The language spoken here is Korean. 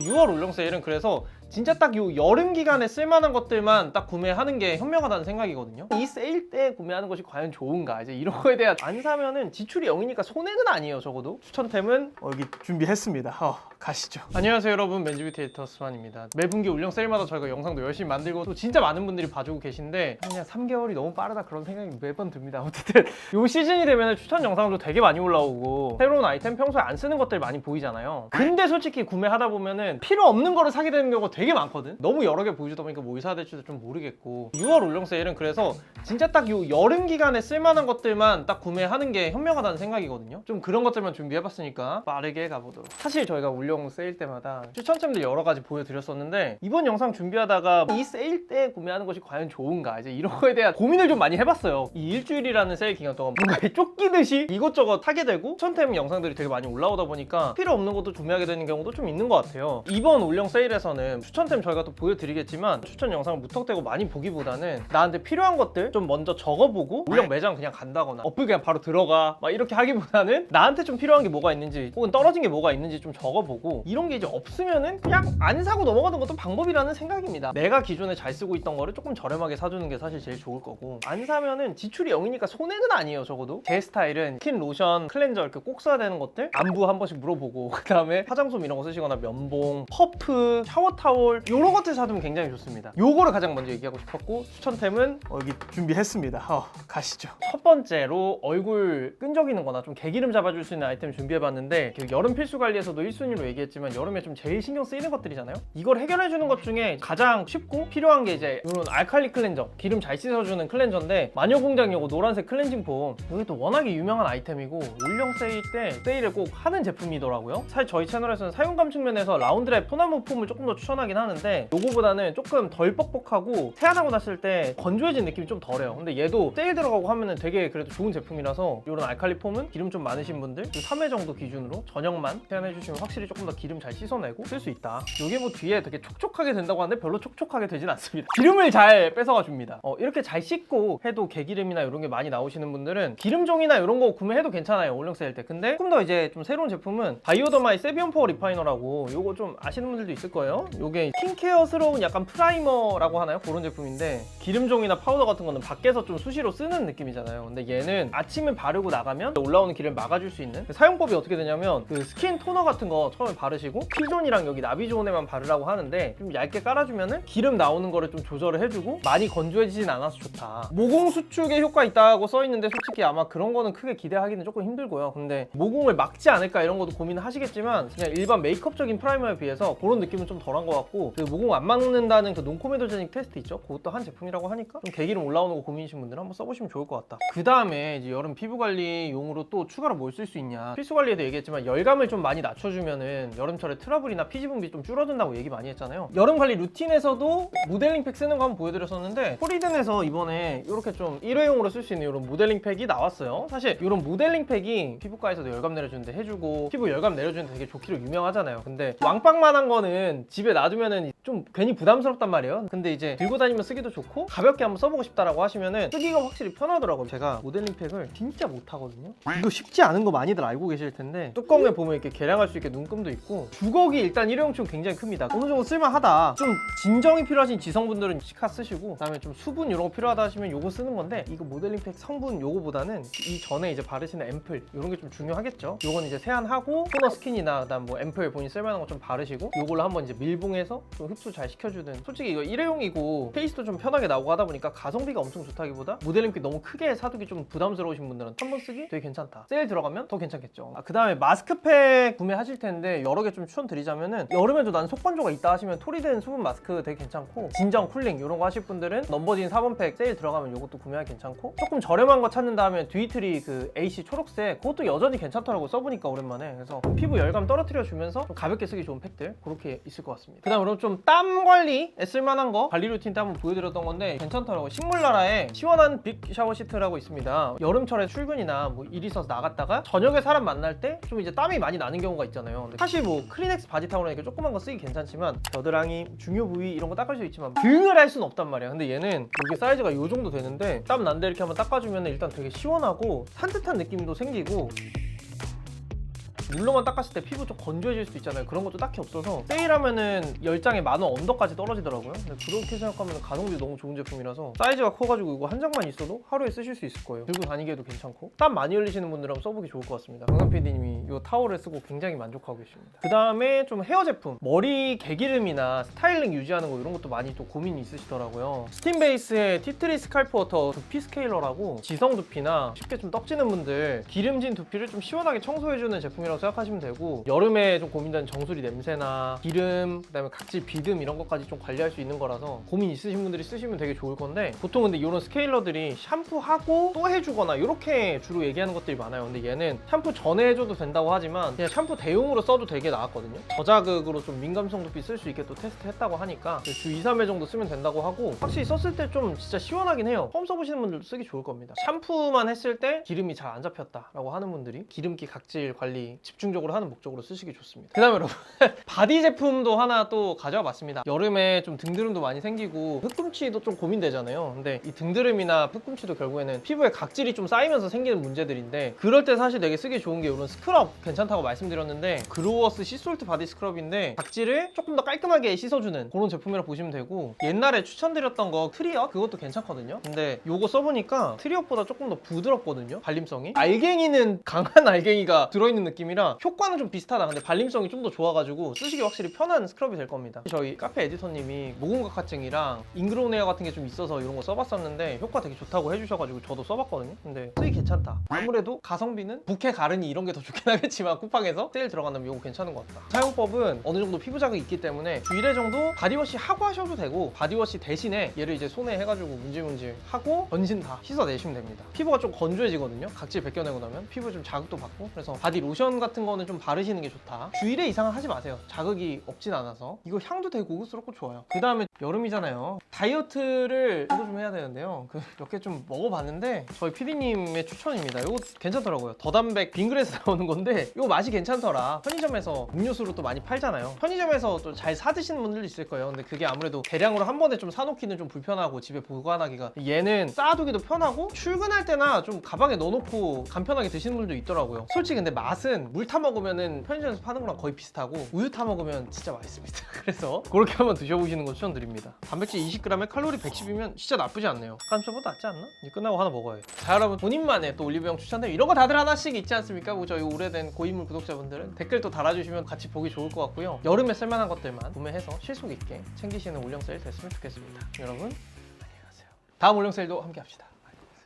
6월 올영 세일은 그래서 진짜 딱 요 여름 기간에 쓸만한 것들만 딱 구매하는 게 현명하다는 생각이거든요. 이 세일 때 구매하는 것이 과연 좋은가, 이제 이런 거에 대한, 안 사면은 지출이 0이니까 손해는 아니에요. 적어도 추천템은 여기 준비했습니다. 가시죠. 안녕하세요 여러분, 맨즈뷰티 에디터 스만입니다. 매분기 올영 세일마다 저희가 영상도 열심히 만들고 또 진짜 많은 분들이 봐주고 계신데 그냥 3개월이 너무 빠르다 그런 생각이 매번 듭니다. 어쨌든 요 시즌이 되면 추천 영상도 되게 많이 올라오고 새로운 아이템, 평소에 안 쓰는 것들 많이 보이잖아요. 근데 솔직히 구매하다 보면은 필요 없는 거를 사게 되는 경우가 되게 많거든. 너무 여러 개 보여주다 보니까 뭘 사야 될지도 좀 모르겠고, 6월 올영 세일은 그래서 진짜 딱 요 여름 기간에 쓸만한 것들만 딱 구매하는 게 현명하다는 생각이거든요. 좀 그런 것들만 준비해봤으니까 빠르게 가보도록. 사실 저희가 올영 세일 때마다 추천템들 여러 가지 보여드렸었는데 이번 영상 준비하다가 이 세일 때 구매하는 것이 과연 좋은가, 이제 이런 거에 대한 고민을 좀 많이 해봤어요. 이 일주일이라는 세일 기간 동안 뭔가 쫓기듯이 이것저것 하게 되고 추천템 영상들이 되게 많이 올라오다 보니까 필요 없는 것도 구매하게 되는 경우도 좀 있는 것 같아요. 이번 올영 세일에서는 추천템 저희가 또 보여드리겠지만 추천 영상을 무턱대고 많이 보기보다는 나한테 필요한 것들 좀 먼저 적어보고 올영 매장 그냥 간다거나 어플 그냥 바로 들어가 막 이렇게 하기보다는 나한테 좀 필요한 게 뭐가 있는지 혹은 떨어진 게 뭐가 있는지 좀 적어보고, 이런 게 이제 없으면은 그냥 안 사고 넘어가는 것도 방법이라는 생각입니다. 내가 기존에 잘 쓰고 있던 거를 조금 저렴하게 사주는 게 사실 제일 좋을 거고, 안 사면은 지출이 0이니까 손해는 아니에요. 적어도 제 스타일은 스킨, 로션, 클렌저 이렇게 꼭 써야 되는 것들 안부 한 번씩 물어보고 그 다음에 화장솜 이런 거 쓰시거나 면봉, 퍼프, 샤워타올 이런 것들 사두면 굉장히 좋습니다. 요거를 가장 먼저 얘기하고 싶었고, 추천템은 여기 준비했습니다. 가시죠. 첫 번째로 얼굴 끈적이는 거나 좀 개기름 잡아줄 수 있는 아이템 준비해봤는데, 여름 필수 관리에서도 1순위로 얘기했지만 여름에 좀 제일 신경 쓰이는 것들이잖아요. 이걸 해결해주는 것 중에 가장 쉽고 필요한 게 이제 이런 알칼리 클렌저, 기름 잘 씻어주는 클렌저인데, 마녀공장 요거 노란색 클렌징 폼, 이게 또 워낙에 유명한 아이템이고 올영 세일 때 세일을 꼭 하는 제품이더라고요. 사실 저희 채널에서는 사용감 측면에서 라운드랩 소나무 폼을 조금 더 추천하긴 하는데, 요거보다는 조금 덜 뻑뻑하고 세안하고 났을 때 건조해진 느낌이 좀 덜해요. 근데 얘도 세일 들어가고 하면은 되게 그래도 좋은 제품이라서, 이런 알칼리 폼은 기름 좀 많으신 분들 3회 정도 기준으로 저녁만 세안해주시면 확실히 조금 더 기름 잘 씻어내고 쓸 수 있다. 이게 뭐 뒤에 되게 촉촉하게 된다고 하는데 별로 촉촉하게 되진 않습니다. 기름을 잘 뺏어가 줍니다. 이렇게 잘 씻고 해도 개기름이나 이런 게 많이 나오시는 분들은 기름종이나 이런 거 구매해도 괜찮아요, 올영 세일 때. 근데 조금 더 이제 좀 새로운 제품은 바이오더마의 세비온 포어 리파이너라고, 요거 좀 아시는 분들도 있을 거예요. 요게 스킨케어스러운 약간 프라이머라고 하나요? 그런 제품인데, 기름종이나 파우더 같은 거는 밖에서 좀 수시로 쓰는 느낌이잖아요. 근데 얘는 아침에 바르고 나가면 올라오는 기름을 막아줄 수 있는, 사용법이 어떻게 되냐면 그 스킨 토너 같은 거 처음에 바르시고 T존이랑 여기 나비존에만 바르라고 하는데, 좀 얇게 깔아주면은 기름 나오는 거를 좀 조절을 해주고 많이 건조해지진 않아서 좋다. 모공 수축에 효과 있다고 써있는데 솔직히 아마 그런 거는 크게 기대하기는 조금 힘들고요. 근데 모공을 막지 않을까 이런 것도 고민을 하시겠지만, 그냥 일반 메이크업적인 프라이머에 비해서 그런 느낌은 좀 덜한 것 같고, 그 모공 안 막는다는 그 논코메도제닉 테스트 있죠? 그것도 한 제품이라고 하니까 좀 개기름 올라오는 거 고민이신 분들은 한번 써보시면 좋을 것 같다. 그 다음에 이제 여름 피부 관리용으로 또 추가로 뭘 쓸 수 있냐, 필수 관리에도 얘기했지만 열감을 좀 많이 낮춰주면은 여름철에 트러블이나 피지 분비 좀 줄어든다고 얘기 많이 했잖아요. 여름 관리 루틴에서도 모델링 팩 쓰는 거 한번 보여드렸었는데, 포리든에서 이번에 이렇게 좀 일회용으로 쓸 수 있는 이런 모델링 팩이 나왔어요. 사실 이런 모델링 팩이 피부과에서도 열감 내려주는데 해주고 피부 열감 내려주는데 되게 좋기로 유명하잖아요. 근데 왕빵만한 거는 집에 놔두면은 좀 괜히 부담스럽단 말이에요. 근데 이제 들고 다니면 쓰기도 좋고 가볍게 한번 써보고 싶다라고 하시면은 쓰기가 확실히 편하더라고요. 제가 모델링 팩을 진짜 못하거든요. 이거 쉽지 않은 거 많이들 알고 계실 텐데, 뚜껑에 보면 이렇게 계량할 수 있게 눈금도 있고, 주걱이 일단 일회용층 굉장히 큽니다. 어느 정도 쓸만하다. 좀 진정이 필요하신 지성분들은 시카 쓰시고, 그다음에 좀 수분 이런 거 필요하다 하시면 요거 쓰는 건데, 이거 모델링 팩 성분 요거보다는 이 전에 이제 바르시는 앰플 이런 게 좀 중요하겠죠. 요건 이제 세안하고 토너 스킨이나 그다음 뭐 앰플 본인 쓸만한 거 좀 바르시고, 요걸로 한번 이제 밀봉해서 좀 흡수 잘 시켜주는, 솔직히 이거 일회용이고 페이스도 좀 편하게 나오고 하다 보니까 가성비가 엄청 좋다기보다 모델링 팩 너무 크게 사두기 좀 부담스러우신 분들은 한번 쓰기 되게 괜찮다. 세일 들어가면 더 괜찮겠죠. 그 다음에 마스크팩 구매하실 텐데 여러 개 좀 추천드리자면은, 여름에도 난 속건조가 있다 하시면 토리든 수분 마스크 되게 괜찮고, 진정 쿨링 이런 거 하실 분들은 넘버진 4번 팩 세일 들어가면 이것도 구매하기 괜찮고, 조금 저렴한 거 찾는다 하면 듀이트리 그 AC 초록색 그것도 여전히 괜찮더라고, 써보니까 오랜만에. 그래서 피부 열감 떨어뜨려 주면서 좀 가볍게 쓰기 좋은 팩들 그렇게 있을 것 같습니다. 그 다음 그럼 좀 땀 관리에 쓸만한 거 관리 루틴 때 한번 보여드렸던 건데 괜찮더라고요. 식물나라에 시원한 빅 샤워 시트라고 있습니다. 여름철에 출근이나 뭐 일 있어서 나갔다가 저녁에 사람 만날 때 좀 이제 땀이 많이 나는 경우가 있잖아요. 근데 사실 뭐 크리넥스 바디 타올이니까 조그만 거 쓰기 괜찮지만, 겨드랑이, 중요 부위 이런 거 닦을 수 있지만 등을 할 수는 없단 말이야. 근데 얘는 이게 사이즈가 요 정도 되는데 땀 난데 이렇게 한번 닦아주면 일단 되게 시원하고 산뜻한 느낌도 생기고, 물로만 닦았을 때 피부 좀 건조해질 수 있잖아요. 그런 것도 딱히 없어서 세일하면은 10장에 10,000원 언더까지 떨어지더라고요. 근데 그렇게 생각하면 가성비 너무 좋은 제품이라서 사이즈가 커가지고 이거 한 장만 있어도 하루에 쓰실 수 있을 거예요. 들고 다니기에도 괜찮고 땀 많이 흘리시는 분들은 써보기 좋을 것 같습니다. 강산 PD님이 이 타월을 쓰고 굉장히 만족하고 계십니다. 그 다음에 좀 헤어 제품, 머리 개기름이나 스타일링 유지하는 거 이런 것도 많이 또 고민이 있으시더라고요. 스팀 베이스의 티트리 스칼프 워터 두피 스케일러라고 지성 두피나 쉽게 좀 떡지는 분들 기름진 두피를 좀 시원하게 청소해주는 제품이라고 생각하시면 되고, 여름에 좀 고민되는 정수리 냄새나 기름, 그 다음에 각질 비듬 이런 것까지 좀 관리할 수 있는 거라서 고민 있으신 분들이 쓰시면 되게 좋을 건데, 보통 근데 이런 스케일러들이 샴푸하고 또 해주거나 이렇게 주로 얘기하는 것들이 많아요. 근데 얘는 샴푸 전에 해줘도 된다고 하지만 그냥 샴푸 대용으로 써도 되게 나왔거든요. 저자극으로 좀 민감성 두피 쓸 수 있게 또 테스트 했다고 하니까 주 2, 3회 정도 쓰면 된다고 하고, 확실히 썼을 때 좀 진짜 시원하긴 해요. 처음 써보시는 분들도 쓰기 좋을 겁니다. 샴푸만 했을 때 기름이 잘 안 잡혔다 라고 하는 분들이 기름기 각질 관리 집중적으로 하는 목적으로 쓰시기 좋습니다. 그 다음에 여러분 바디 제품도 하나 또 가져와 봤습니다. 여름에 좀 등드름도 많이 생기고 흑꿈치도 좀 고민되잖아요. 근데 이 등드름이나 흑꿈치도 결국에는 피부에 각질이 좀 쌓이면서 생기는 문제들인데, 그럴 때 사실 되게 쓰기 좋은 게 이런 스크럽 괜찮다고 말씀드렸는데, 그로워스 시솔트 바디 스크럽인데 각질을 조금 더 깔끔하게 씻어주는 그런 제품이라고 보시면 되고, 옛날에 추천드렸던 거 트리엇 그것도 괜찮거든요. 근데 요거 써보니까 트리엇보다 조금 더 부드럽거든요, 발림성이. 알갱이는 강한 알갱이가 들어있는 느낌이라 효과는 좀 비슷하다. 근데 발림성이 좀 더 좋아가지고 쓰시기 확실히 편한 스크럽이 될 겁니다. 저희 카페 에디터님이 모공각화증이랑 잉그로운 헤어 같은 게 좀 있어서 이런 거 써봤었는데 효과 되게 좋다고 해주셔가지고 저도 써봤거든요. 근데 쓰기 괜찮다. 아무래도 가성비는 부케 가르니 이런 게 더 좋긴 하겠지만 쿠팡에서 세일 들어간다면 이거 괜찮은 것 같다. 사용법은 어느 정도 피부 자극이 있기 때문에 주 1회 정도 바디워시 하고 하셔도 되고, 바디워시 대신에 얘를 이제 손에 해가지고 문질문질 하고 전신 다 씻어내시면 됩니다. 피부가 좀 건조해지거든요. 각질 벗겨내고 나면 피부에 좀 자극도 받고, 그래서 바디 로션 같은 거는 좀 바르시는 게 좋다. 주 1회 이상은 하지 마세요. 자극이 없진 않아서. 이거 향도 되게 고급스럽고 좋아요. 그 다음에 여름이잖아요. 다이어트를 저도 좀 해야 되는데요. 몇 개 좀 먹어봤는데 저희 PD님의 추천입니다. 이거 괜찮더라고요. 더담백 빙그레에서 나오는 건데 이거 맛이 괜찮더라. 편의점에서 음료수로 또 많이 팔잖아요. 편의점에서 또 잘 사드시는 분들도 있을 거예요. 근데 그게 아무래도 대량으로 한 번에 좀 사놓기는 좀 불편하고 집에 보관하기가, 얘는 쌓아두기도 편하고 출근할 때나 좀 가방에 넣어놓고 간편하게 드시는 분들도 있더라고요. 솔직히 근데 맛은 물 타 먹으면은 편의점에서 파는 거랑 거의 비슷하고 우유 타 먹으면 진짜 맛있습니다. 그래서 그렇게 한번 드셔보시는 거 추천드립니다. 단백질 20g에 칼로리 110이면 진짜 나쁘지 않네요. 깜짝보다 낫지 않나? 이제 끝나고 하나 먹어요. 자, 여러분 본인만의 또 올리브영 추천템 이런 거 다들 하나씩 있지 않습니까? 뭐 저희 오래된 고인물 구독자분들은 댓글 또 달아주시면 같이 보기 좋을 것 같고요. 여름에 쓸만한 것들만 구매해서 실속 있게 챙기시는 올영 세일 됐으면 좋겠습니다. 여러분 안녕히 가세요. 다음 올영 세일도 함께 합시다.